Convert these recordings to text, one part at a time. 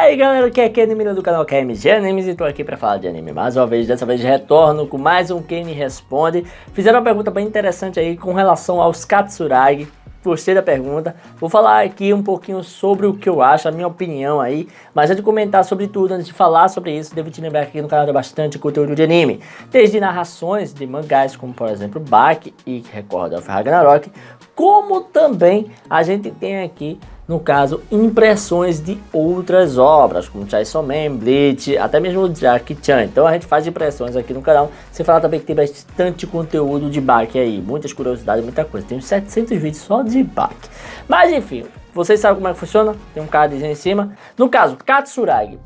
aí galera, que é Kenny Mira do canal KMG Animes e tô aqui pra falar de anime mais uma vez. Dessa vez retorno com mais um Kenny Responde. Fizeram uma pergunta bem interessante aí com relação aos Katsuragi. Gostei da pergunta. Vou falar aqui um pouquinho sobre o que eu acho, a minha opinião aí. Mas antes de comentar sobre tudo, antes de falar sobre isso, devo te lembrar que aqui no canal tem bastante conteúdo de anime. Desde narrações de mangás, como por exemplo Baki e Record of Ragnarok, como também a gente tem aqui, no caso, impressões de outras obras, como Chainsaw Man, Bleach, até mesmo o Jackie-chan. Então a gente faz impressões aqui no canal. Você fala também que tem bastante conteúdo de Baki aí, muitas curiosidades, muita coisa. Tem uns 700 vídeos só de Baki. Mas enfim, vocês sabem como é que funciona? Tem um cardzinho em cima. No caso, Katsuragi.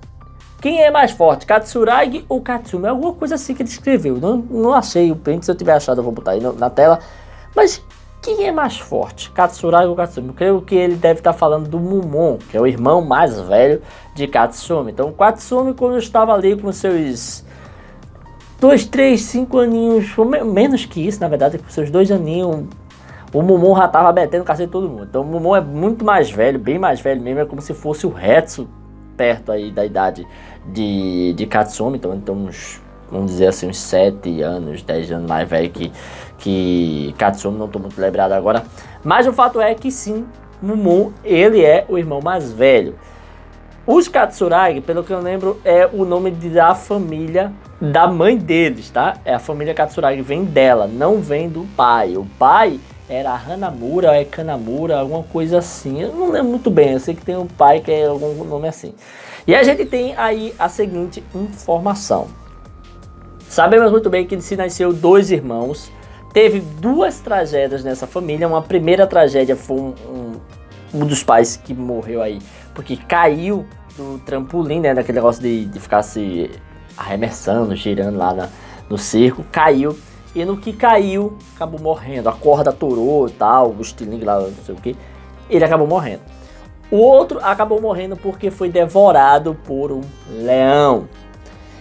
Quem é mais forte, Katsuragi ou Katsumi? Alguma coisa assim que ele escreveu. Não achei o print, se eu tiver achado eu vou botar aí na tela. Mas quem é mais forte, Katsuragi ou Katsumi? Eu creio que ele deve estar falando do Mumon, que é o irmão mais velho de Katsumi. Então, Katsumi, quando estava ali com seus 2, 3, 5 aninhos, menos que isso, na verdade, com seus 2 aninhos, o Mumon já estava metendo cacete de todo mundo. Então, o Mumon é muito mais velho, bem mais velho mesmo, é como se fosse o Hetsu, perto aí da idade de Katsumi. Então, uns, vamos dizer assim, uns 7 anos, 10 anos mais velho que Katsumi, não estou muito lembrado agora. Mas o fato é que sim, Mumon, ele é o irmão mais velho. Os Katsuragi, pelo que eu lembro, é o nome da família da mãe deles, tá? É a família Katsuragi, vem dela, não vem do pai. O pai era Hanamura, ou é Kanamura, alguma coisa assim. Eu não lembro muito bem, eu sei que tem um pai que é algum nome assim. E a gente tem aí a seguinte informação. Sabemos muito bem que se nasceu 2 irmãos. Teve 2 tragédias nessa família. Uma primeira tragédia foi um dos pais que morreu aí porque caiu do trampolim, né, daquele negócio de ficar se arremessando, girando lá no circo. Caiu, e no que caiu, acabou morrendo. A corda atorou e tal, o estilingue lá, não sei o que. Ele acabou morrendo. O outro acabou morrendo porque foi devorado por um leão.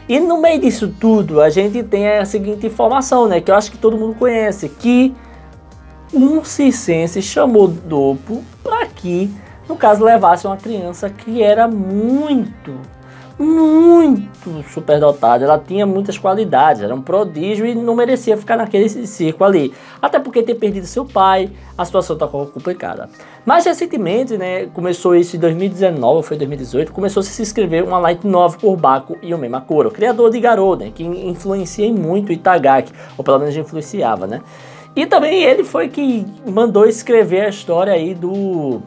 E no meio disso tudo, a gente tem a seguinte informação, né, que eu acho que todo mundo conhece, que um circense chamou Doppo para que, no caso, levasse uma criança que era muito superdotada. Ela tinha muitas qualidades, era um prodígio e não merecia ficar naquele circo ali. Até porque ter perdido seu pai, a situação tá complicada. Mas recentemente, né, começou isso em 2019, ou foi 2018, começou a se inscrever uma light novel por Baku Yume Makuro, criador de Garou, né, que influencia muito Itagaki, ou pelo menos influenciava, né. E também ele foi que mandou escrever a história aí do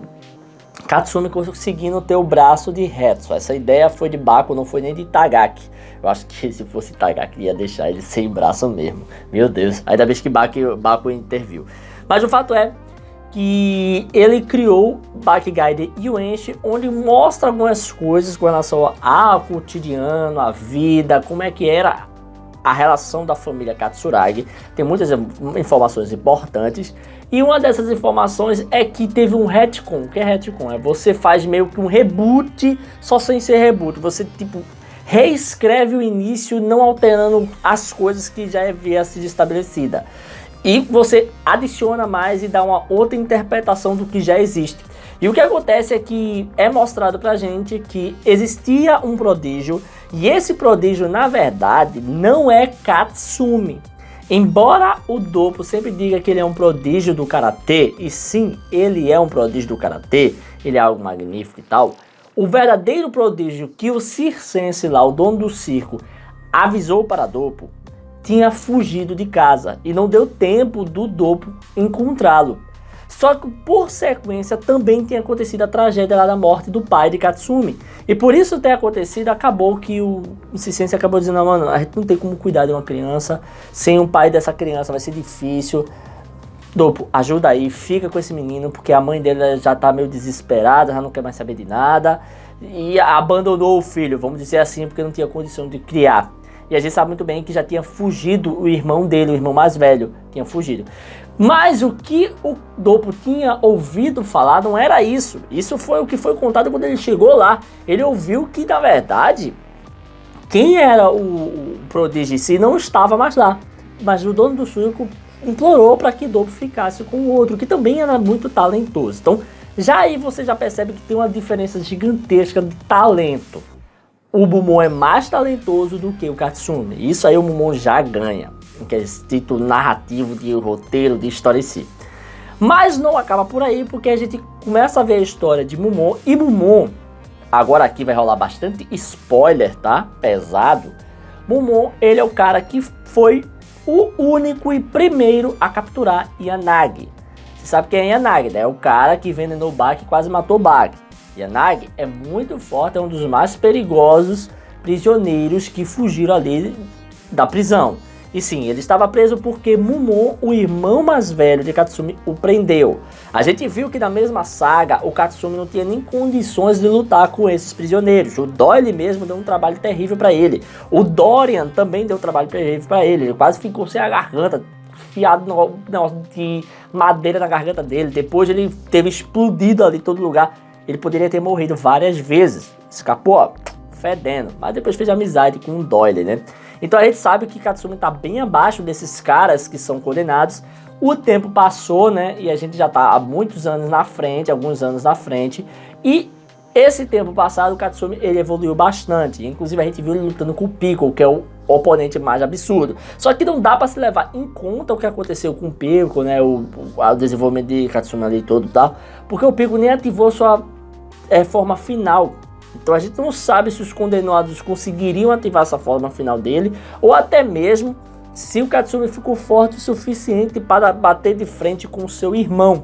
Katsumi conseguindo ter o braço de Hetsu. Essa ideia foi de Baku, não foi nem de Itagaki. Eu acho que se fosse Itagaki ia deixar ele sem braço mesmo. Meu Deus, ainda bem que Baku interviu. Mas o fato é que ele criou Bakigai de Yuenshi, onde mostra algumas coisas com relação ao cotidiano, a vida, como é que era a relação da família Katsuragi. Tem muitas informações importantes. E uma dessas informações é que teve um retcon. O que é retcon? É você faz meio que um reboot, só sem ser reboot. Você, tipo, reescreve o início, não alterando as coisas que já havia sido estabelecida. E você adiciona mais e dá uma outra interpretação do que já existe. E o que acontece é que é mostrado pra gente que existia um prodígio. E esse prodígio, na verdade, não é Katsumi. Embora o Doppo sempre diga que ele é um prodígio do karatê, e sim, ele é um prodígio do karatê, ele é algo magnífico e tal, o verdadeiro prodígio que o circense lá, o dono do circo, avisou para Doppo, tinha fugido de casa e não deu tempo do Doppo encontrá-lo. Só que por sequência também tinha acontecido a tragédia lá da morte do pai de Katsumi. E por isso ter acontecido, acabou que o circense acabou dizendo: mano, a gente não tem como cuidar de uma criança, sem o pai dessa criança vai ser difícil. Doppo, ajuda aí, fica com esse menino, porque a mãe dele já tá meio desesperada, já não quer mais saber de nada. E abandonou o filho, vamos dizer assim, porque não tinha condição de criar. E a gente sabe muito bem que já tinha fugido o irmão dele, o irmão mais velho, tinha fugido. Mas o que o Doppo tinha ouvido falar não era isso. Isso foi o que foi contado quando ele chegou lá. Ele ouviu que, na verdade, quem era o prodígio em si não estava mais lá. Mas o dono do circo implorou para que Doppo ficasse com o outro, que também era muito talentoso. Então, Já aí você já percebe que tem uma diferença gigantesca de talento. O Mumon é mais talentoso do que o Katsumi. Isso aí o Mumon já ganha, em quesito narrativo, de roteiro, de história em si. Mas não acaba por aí, porque a gente começa a ver a história de Mumon. E Mumon, agora aqui vai rolar bastante spoiler, tá? Pesado. Mumon, ele é o cara que foi o único e primeiro a capturar Yanagi. Você sabe quem é Yanagi, né? É o cara que envenenou o Baki e quase matou o Baki. Yanagi é muito forte, é um dos mais perigosos prisioneiros que fugiram ali da prisão. E sim, ele estava preso porque Mumon, o irmão mais velho de Katsumi, o prendeu. A gente viu que na mesma saga, o Katsumi não tinha nem condições de lutar com esses prisioneiros. O Doyle mesmo deu um trabalho terrível para ele. O Dorian também deu um trabalho terrível para ele. Ele quase ficou sem a garganta, fiado de madeira na garganta dele. Depois ele teve explodido ali em todo lugar. Ele poderia ter morrido várias vezes. Escapou, ó, fedendo. Mas depois fez amizade com o Doyle, né? Então a gente sabe que Katsumi tá bem abaixo desses caras que são condenados. O tempo passou, né? E a gente já tá há muitos anos na frente, alguns anos na frente. E esse tempo passado, o Katsumi, ele evoluiu bastante. Inclusive a gente viu ele lutando com o Piccolo, que é o oponente mais absurdo. Só que não dá para se levar em conta o que aconteceu com o Piccolo, né? O desenvolvimento de Katsumi ali todo e tal. Porque o Piccolo nem ativou sua forma final. Então a gente não sabe se os condenados conseguiriam ativar essa forma final dele, ou até mesmo se o Katsumi ficou forte o suficiente para bater de frente com o seu irmão.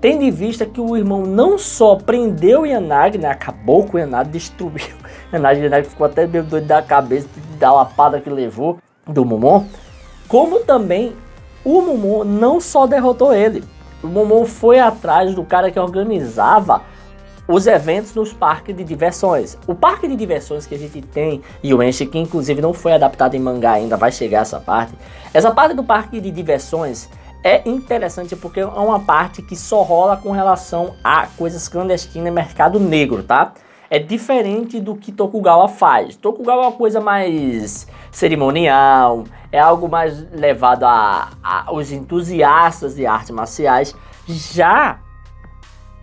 Tendo em vista que o irmão não só prendeu Yanagi, né, acabou com o Yanagi, destruiu Yanagi ficou até meio doido da cabeça da lapada que levou do Mumon, como também o Mumon não só derrotou ele, o Mumon foi atrás do cara que organizava os eventos nos parques de diversões. O parque de diversões que a gente tem, e o Enshi, que inclusive não foi adaptado em mangá ainda, vai chegar essa parte. Essa parte do parque de diversões é interessante porque é uma parte que só rola com relação a coisas clandestinas e mercado negro, tá? É diferente do que Tokugawa faz. Tokugawa é uma coisa mais cerimonial, é algo mais levado aos entusiastas de artes marciais. Já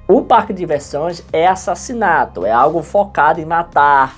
o parque de diversões é assassinato, é algo focado em matar,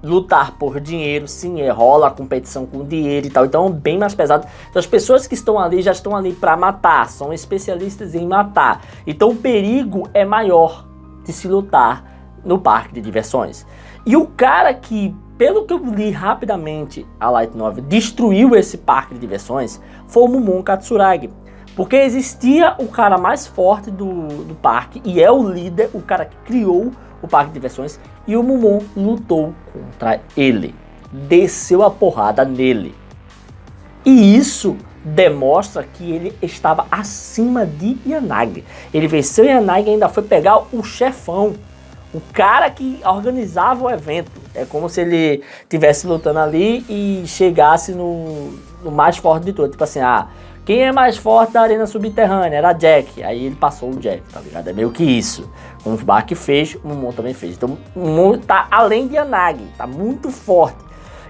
lutar por dinheiro, sim, rola a competição com dinheiro e tal, então é bem mais pesado. Então as pessoas que estão ali já estão ali para matar, são especialistas em matar, então o perigo é maior de se lutar no parque de diversões. E o cara que, pelo que eu li rapidamente, a Light Novel destruiu esse parque de diversões foi o Mumon Katsuragi. Porque existia o cara mais forte do parque, e é o líder, o cara que criou o parque de diversões, e o Mumon lutou contra ele, desceu a porrada nele. E isso demonstra que ele estava acima de Yanagi. Ele venceu Yanagi e ainda foi pegar o chefão, o cara que organizava o evento. É como se ele estivesse lutando ali e chegasse no mais forte de todos, tipo assim, quem é mais forte da arena subterrânea? Era Jack. Aí ele passou o Jack, tá ligado? É meio que isso. Como o Baki fez, o Mumon também fez. Então o Mumon tá além de Yanagi, tá muito forte.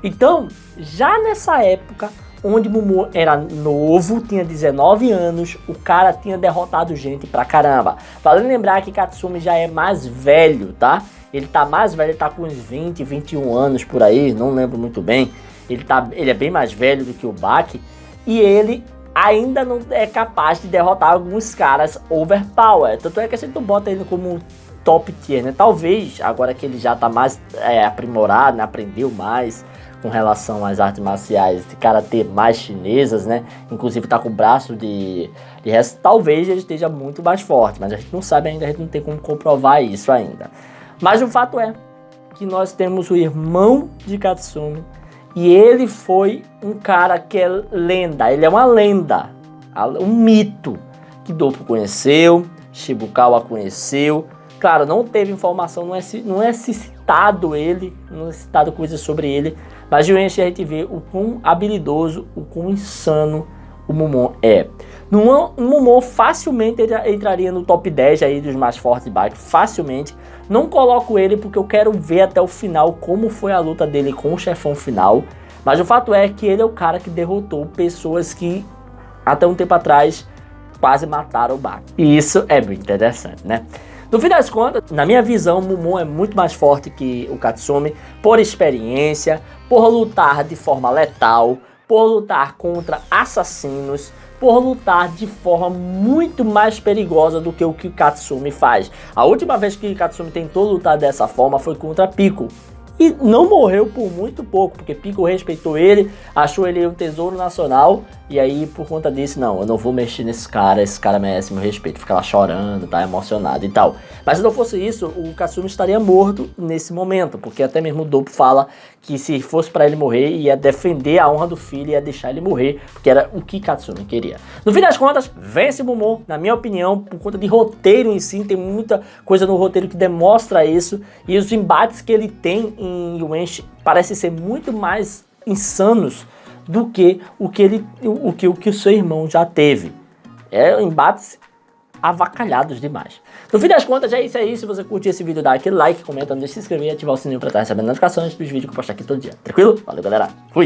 Então, já nessa época, onde Mumon era novo, tinha 19 anos, o cara tinha derrotado gente pra caramba. Vale lembrar que Katsumi já é mais velho, tá? Ele tá mais velho, ele tá com uns 20, 21 anos por aí, não lembro muito bem. Ele é bem mais velho do que o Baki. E ele ainda não é capaz de derrotar alguns caras overpower. Tanto é que a gente não bota ele como top tier, né? Talvez, agora que ele já tá mais aprimorado, né? Aprendeu mais com relação às artes marciais de karatê mais chinesas, né? Inclusive tá com o braço de resto. Talvez ele esteja muito mais forte, mas a gente não sabe ainda, a gente não tem como comprovar isso ainda. Mas o fato é que nós temos o irmão de Katsumi, e ele foi um cara que é lenda, ele é uma lenda, um mito que Doppo conheceu, Shibukawa conheceu. Claro, não teve informação, não é citado ele, não é citado coisas sobre ele, mas de Enshi a gente vê o quão habilidoso, o quão insano o Mumon é. O Mumon facilmente entraria no top 10 aí dos mais fortes de Baki, facilmente. Não coloco ele porque eu quero ver até o final como foi a luta dele com o chefão final. Mas o fato é que ele é o cara que derrotou pessoas que até um tempo atrás quase mataram o Baku. E isso é muito interessante, né? No fim das contas, na minha visão, o Mumon é muito mais forte que o Katsumi por experiência, por lutar de forma letal, por lutar contra assassinos, por lutar de forma muito mais perigosa do que o Katsumi faz. A última vez que o Katsumi tentou lutar dessa forma foi contra Piccolo. E não morreu por muito pouco, porque Piccolo respeitou ele, achou ele um tesouro nacional, e aí por conta disso, não, eu não vou mexer nesse cara, esse cara merece meu respeito, fica lá chorando, tá emocionado e tal. Mas se não fosse isso, o Katsumi estaria morto nesse momento, porque até mesmo o Doppo fala que se fosse pra ele morrer, ia defender a honra do filho, ia deixar ele morrer, porque era o que Katsumi queria. No fim das contas, vence Mumon, na minha opinião, por conta de roteiro em si, tem muita coisa no roteiro que demonstra isso, e os embates que ele tem em Yuenchi parecem ser muito mais insanos do que o seu irmão já teve. É embates avacalhados demais. No fim das contas, é isso aí. Se você curtiu esse vídeo, dá aquele like, comenta, não deixe de se inscrever e ativar o sininho para estar recebendo notificações dos vídeos que eu postar aqui todo dia. Tranquilo? Valeu, galera. Fui!